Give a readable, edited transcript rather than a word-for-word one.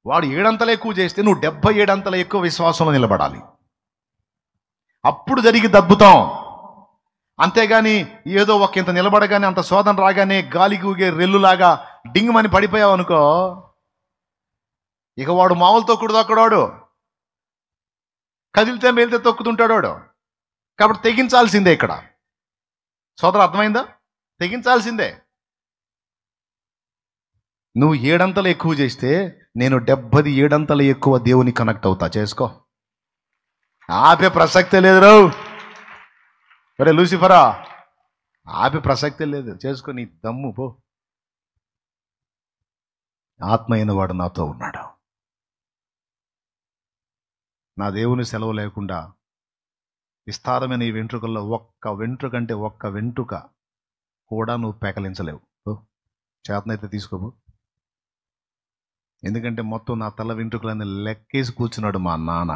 వాడు 7 ఎక్కువ చేస్తే నువ్వు 77 ఎక్కువ విశ్వాసంలో నిలబడాలి. అప్పుడు జరిగి అద్భుతం. అంతేగాని ఏదో ఒక ఇంత నిలబడగానే, అంత శోధన రాగానే గాలికి ఊగే రెల్లులాగా డింగమని పడిపోయావు అనుకో, ఇక వాడు మామూలు తొక్కుడు తొక్కడాడు, కదిలితే మేలితే తొక్కుతుంటాడు వాడు. కాబట్టి తెగించాల్సిందే. ఇక్కడ సోదరు అర్థమైందా? తెగించాల్సిందే. నువ్వు 7 ఎక్కువ చేస్తే నేను 77 ఎక్కువ దేవుని కనెక్ట్ అవుతా. చేసుకో, ఆపే ప్రసక్తే లేదు రావు. ఒరే లూసిఫరా, ఆపే ప్రసక్తే లేదు. చేసుకో, నీ దమ్ము పో. ఆత్మ అయిన వాడు నాతో ఉన్నాడు. నా దేవుని సెలవు లేకుండా విస్తారమైన ఈ వెంట్రుకల్లో ఒక్క వెంట్రుక కూడా నువ్వు పెకలించలేవు. చేతనైతే తీసుకోబో. ఎందుకంటే మొత్తం నా తల వెంట్రుకలన్నీ లెక్కేసి కూర్చున్నాడు మా నాన్న.